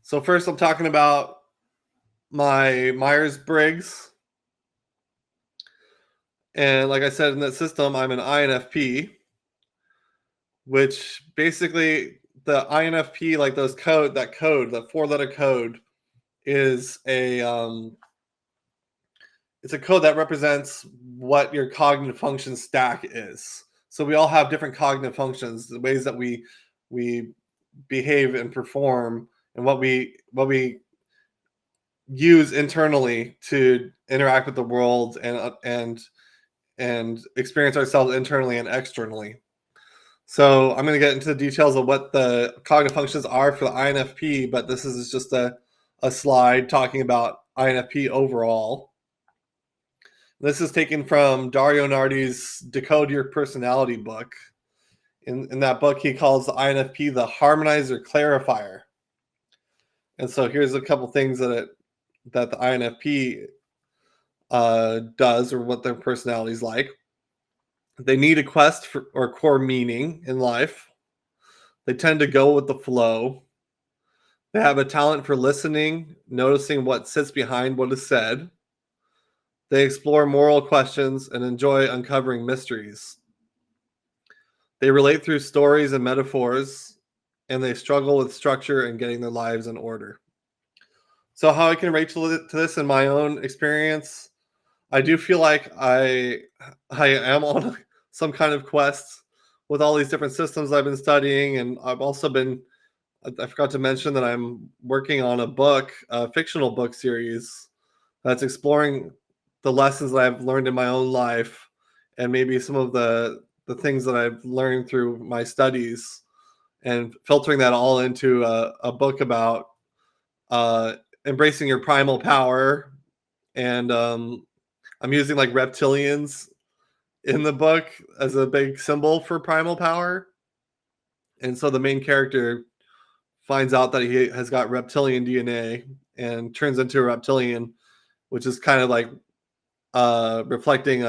So first I'm talking about my Myers Briggs. And like I said, in that system, I'm an INFP, which basically the INFP, like that 4-letter code is it's a code that represents what your cognitive function stack is. So we all have different cognitive functions, the ways that we behave and perform, and what we use internally to interact with the world and experience ourselves internally and externally. So I'm going to get into the details of what the cognitive functions are for the INFP, but this is just a slide talking about INFP overall. This is taken from Dario Nardi's Decode Your Personality book. In that book, he calls the INFP the harmonizer clarifier. And so here's a couple things that the INFP does, or what their personality is like. They need a quest or core meaning in life. They tend to go with the flow. They have a talent for listening, noticing what sits behind what is said. They explore moral questions and enjoy uncovering mysteries. They relate through stories and metaphors, and they struggle with structure and getting their lives in order. So how I can relate to this in my own experience, I do feel like I am on some kind of quest with all these different systems I've been studying, and I forgot to mention that I'm working on a fictional book series that's exploring the lessons that I've learned in my own life, and maybe some of the things that I've learned through my studies, and filtering that all into a book about uh, embracing your primal power. And I'm using like reptilians in the book as a big symbol for primal power. And so the main character finds out that he has got reptilian DNA and turns into a reptilian, which is kind of like reflecting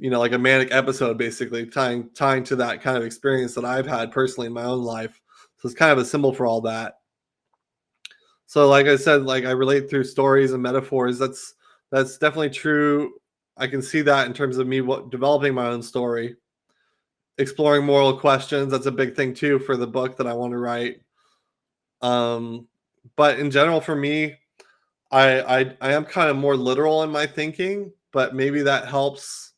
like a manic episode, basically tying to that kind of experience that I've had personally in my own life. So it's kind of a symbol for all that. So like I said, like I relate through stories and metaphors. That's definitely true. I can see that in terms of me developing my own story, exploring moral questions. That's a big thing too for the book that I want to write. But in general, for me, I am kind of more literal in my thinking, but maybe that helps.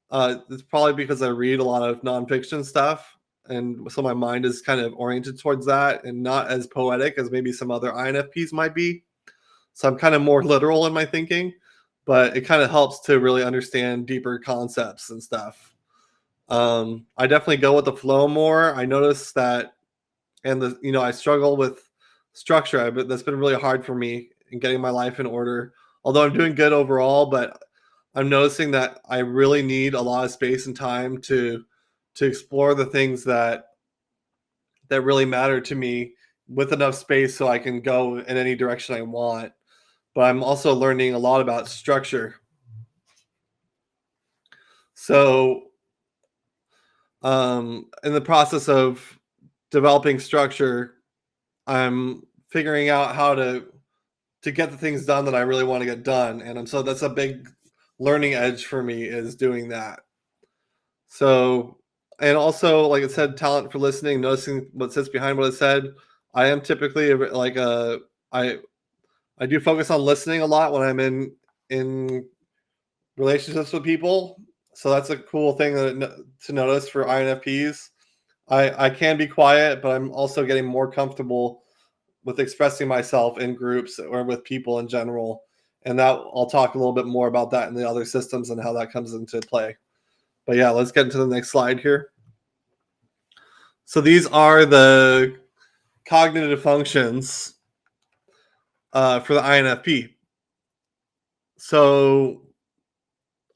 It's probably because I read a lot of nonfiction stuff, and so my mind is kind of oriented towards that, and not as poetic as maybe some other INFPs might be. So I'm kind of more literal in my thinking, but it kind of helps to really understand deeper concepts and stuff. I definitely go with the flow more. I notice that, and I struggle with structure. That's been really hard for me in getting my life in order. Although I'm doing good overall, but I'm noticing that I really need a lot of space and time to explore the things that really matter to me, with enough space so I can go in any direction I want. But I'm also learning a lot about structure. So, in the process of developing structure, I'm figuring out how to get the things done that I really want to get done, and so that's a big learning edge for me, is doing that. So, and also, like I said, talent for listening, noticing what sits behind what I said. I am typically I I do focus on listening a lot when I'm in relationships with people. So that's a cool thing to notice for INFPs. I can be quiet, but I'm also getting more comfortable with expressing myself in groups or with people in general. And that I'll talk a little bit more about that in the other systems and how that comes into play. But yeah, let's get into the next slide here. So these are the cognitive functions for the INFP. So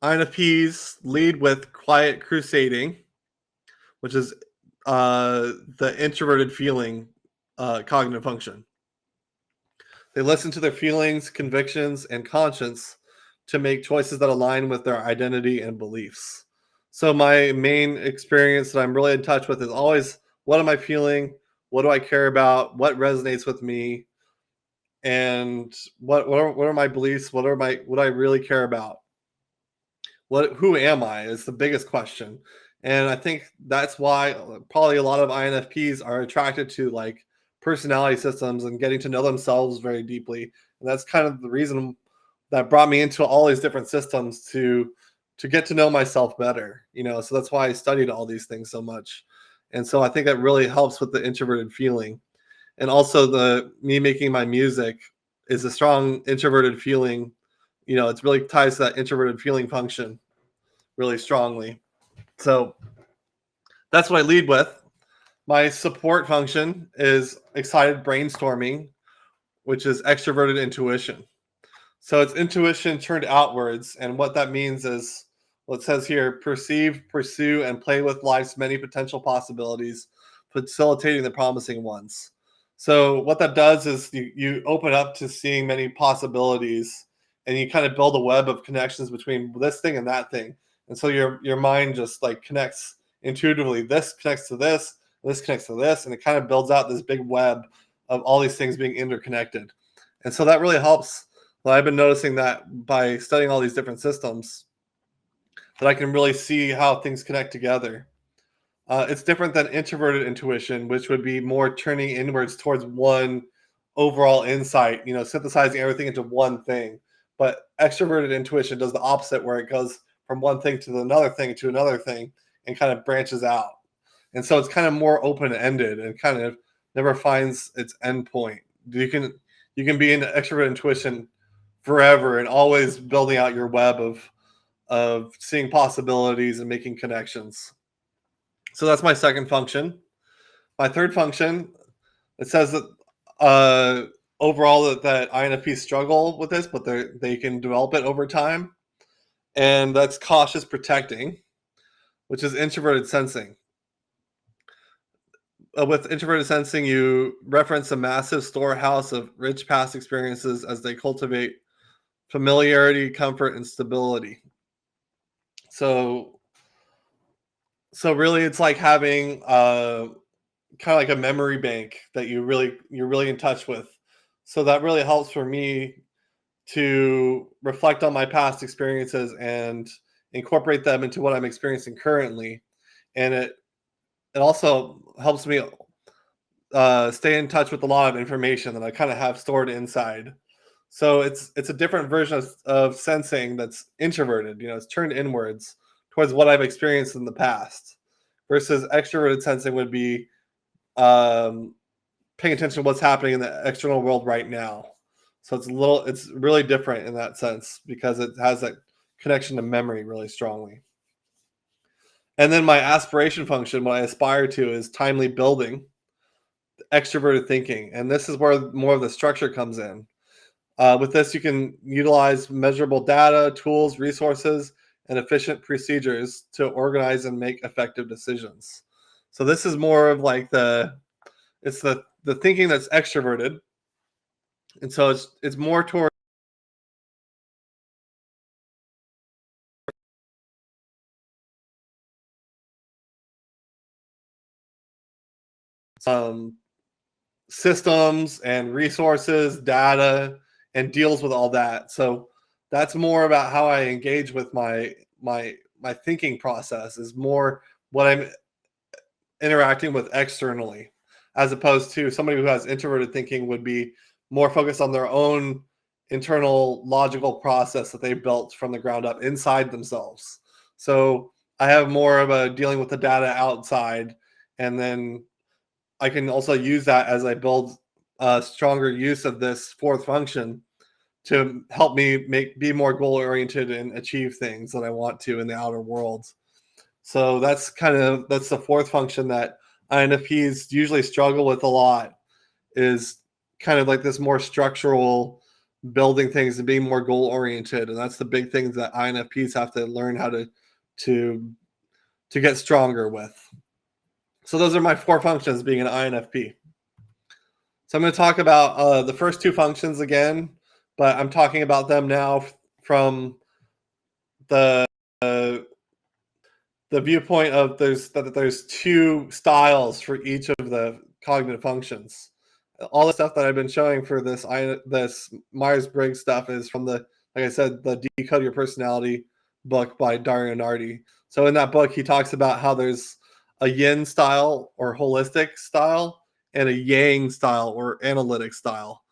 INFPs lead with quiet crusading, which is the introverted feeling cognitive function. They listen to their feelings, convictions, and conscience to make choices that align with their identity and beliefs. So my main experience that I'm really in touch with is always, what am I feeling? What do I care about? What resonates with me? and what are my beliefs? What I really care about? Who am I is the biggest question. And I think that's why probably a lot of INFPs are attracted to like personality systems and getting to know themselves very deeply. And that's kind of the reason that brought me into all these different systems to get to know myself better, So that's why I studied all these things so much. And so I think that really helps with the introverted feeling. And also the me making my music is a strong introverted feeling. It's really ties to that introverted feeling function really strongly. So that's what I lead with. My support function is excited brainstorming, which is extroverted intuition. So it's intuition turned outwards. And what that means is what it says here: perceive, pursue, and play with life's many potential possibilities, facilitating the promising ones. So what that does is you open up to seeing many possibilities, and you kind of build a web of connections between this thing and that thing. And so your mind just like connects intuitively. This connects to this connects to this, and it kind of builds out this big web of all these things being interconnected. And so that really helps. Well, I've been noticing that by studying all these different systems, that I can really see how things connect together. It's different than introverted intuition, which would be more turning inwards towards one overall insight, synthesizing everything into one thing. But extroverted intuition does the opposite, where it goes from one thing to another thing to another thing and kind of branches out. And so it's kind of more open ended and kind of never finds its end point. You can be in extroverted intuition forever and always building out your web of seeing possibilities and making connections. So that's my second function. My third function, it says that uh, overall that INFPs struggle with this, but they can develop it over time. And that's cautious protecting, which is introverted sensing. With introverted sensing, you reference a massive storehouse of rich past experiences as they cultivate familiarity, comfort, and stability. So really, it's like having kind of like a memory bank that you're really in touch with. So that really helps for me to reflect on my past experiences and incorporate them into what I'm experiencing currently. And it also helps me stay in touch with a lot of information that I kind of have stored inside. So it's a different version of sensing that's introverted. It's turned inwards towards what I've experienced in the past, versus extroverted sensing would be um, paying attention to what's happening in the external world right now. So it's really different in that sense because it has that connection to memory really strongly. And then my aspiration function, what I aspire to, is timely building, extroverted thinking, and this is where more of the structure comes in. With this, you can utilize measurable data, tools, resources, and efficient procedures to organize and make effective decisions. So this is more of like it's the thinking that's extroverted, and so it's more towards um, systems and resources, data, and deals with all that. So that's more about how I engage with my thinking process. Is more what I'm interacting with externally, as opposed to somebody who has introverted thinking would be more focused on their own internal logical process that they built from the ground up inside themselves. So I have more of a dealing with the data outside, and then I can also use that as I build a stronger use of this fourth function to help me be more goal oriented and achieve things that I want to in the outer world. So that's the fourth function that INFPs usually struggle with a lot, is kind of like this more structural building things and being more goal oriented. And that's the big things that INFPs have to learn how to to get stronger with. So those are my four functions being an INFP. So I'm going to talk about the first two functions again, but I'm talking about them now from the uh, the viewpoint of there's two styles for each of the cognitive functions. all the stuff that I've been showing for this Myers Briggs stuff is from the, like I said, the Decode Your Personality book by Dario Nardi. So in that book, he talks about how there's a yin style or holistic style and a yang style or analytic style.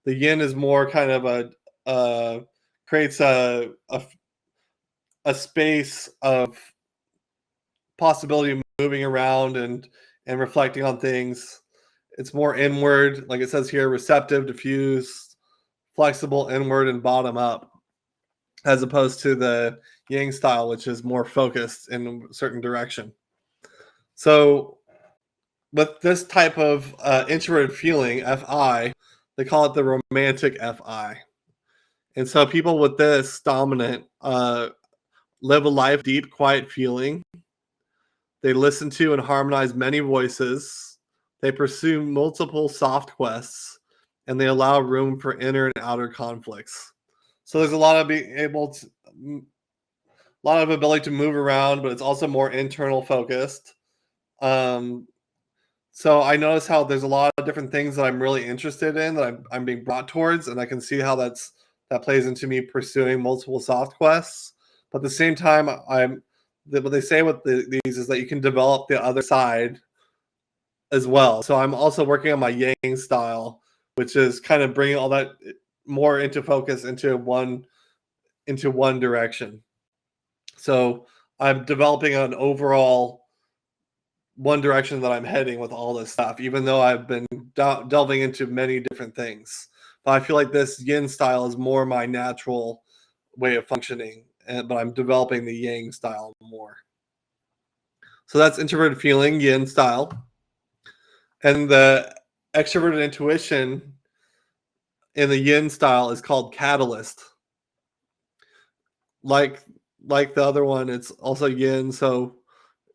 The yin is more kind of creates a space of possibility of moving around and reflecting on things. It's more inward, like it says here, receptive, diffuse, flexible, inward, and bottom up, as opposed to the yang style, which is more focused in a certain direction. So with this type of introverted feeling, FI, they call it the romantic FI. And so people with this dominant live a life deep, quiet feeling. They listen to and harmonize many voices. They pursue multiple soft quests, and they allow room for inner and outer conflicts. So there's a lot of being able to, a lot of ability to move around, but it's also more internal focused. So I notice how there's a lot of different things that I'm really interested in that I'm being brought towards, and I can see how that plays into me pursuing multiple soft quests. But at the same time, what they say with these is that you can develop the other side as well. So I'm also working on my yang style, which is kind of bringing all that more into focus into one direction. So I'm developing an overall one direction that I'm heading with all this stuff, even though I've been delving into many different things. But I feel like this yin style is more my natural way of functioning, but I'm developing the yang style more. So that's introverted feeling, yin style. And the extroverted intuition in the yin style is called catalyst. Like the other one, it's also yin, so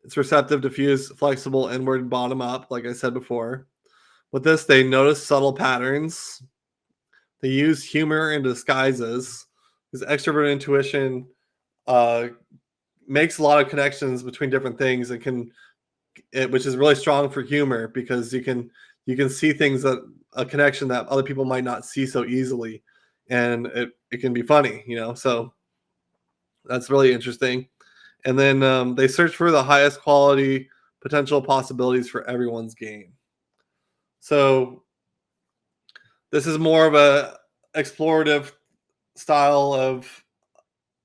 it's receptive, diffuse, flexible, inward, bottom up, like I said before. With this, they notice subtle patterns. They use humor and disguises. Because extroverted intuition makes a lot of connections between different things and which is really strong for humor because you can see things that a connection that other people might not see so easily, and it can be funny, So that's really interesting. And then they search for the highest quality potential possibilities for everyone's game. So this is more of a explorative style of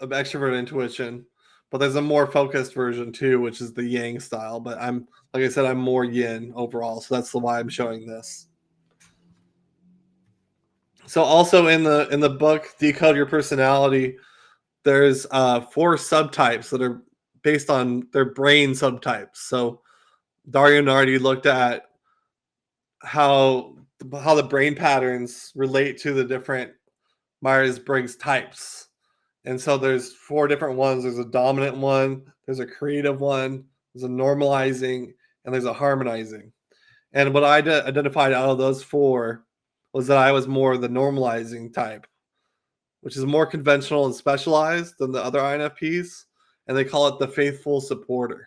extrovert intuition, but there's a more focused version too, which is the yang style. But like I said, I'm more yin overall, so that's why I'm showing this. So also in the book Decode Your Personality, there's 4 subtypes that are based on their brain subtypes. So Dario Nardi looked at how the brain patterns relate to the different Myers Briggs types. And so there's 4 different ones. There's a dominant one, there's a creative one, there's a normalizing, and there's a harmonizing. And what I identified out of those 4 was that I was more the normalizing type, which is more conventional and specialized than the other INFPs. And they call it the faithful supporter.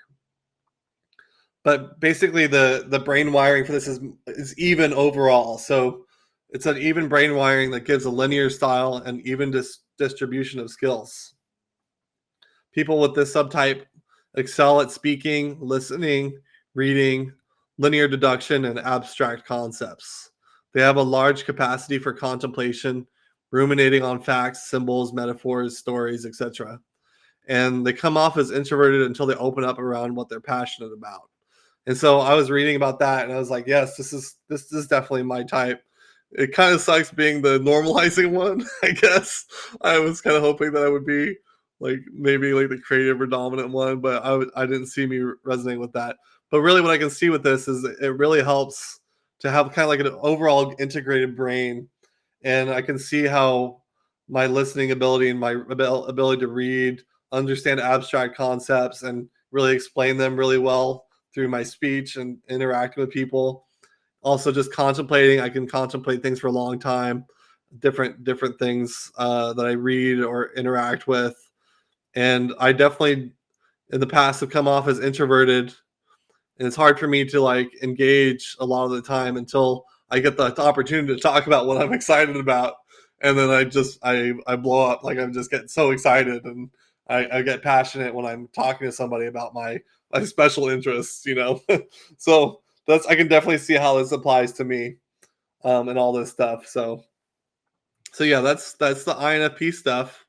But basically, the brain wiring for this is even overall. So it's an even brain wiring that gives a linear style and even distribution of skills. People with this subtype excel at speaking, listening, reading, linear deduction, and abstract concepts. They have a large capacity for contemplation, ruminating on facts, symbols, metaphors, stories, etc. And they come off as introverted until they open up around what they're passionate about. And so I was reading about that, and I was like, yes, this is definitely my type. It kind of sucks being the normalizing one, I guess. I was kind of hoping that I would be like maybe like the creative or dominant one, but I didn't see me resonating with that. But really, what I can see with this is it really helps to have kind of like an overall integrated brain, and I can see how my listening ability and my ability to read, understand abstract concepts, and really explain them really well through my speech and interacting with people. Also, just contemplating, I can contemplate things for a long time, different things that I read or interact with. And I definitely in the past have come off as introverted, and it's hard for me to like engage a lot of the time until I get the opportunity to talk about what I'm excited about, and then I blow up. Like I'm just getting so excited, and I get passionate when I'm talking to somebody about my special interests. So that's I can definitely see how this applies to me, and all this stuff. So yeah, that's the INFP stuff.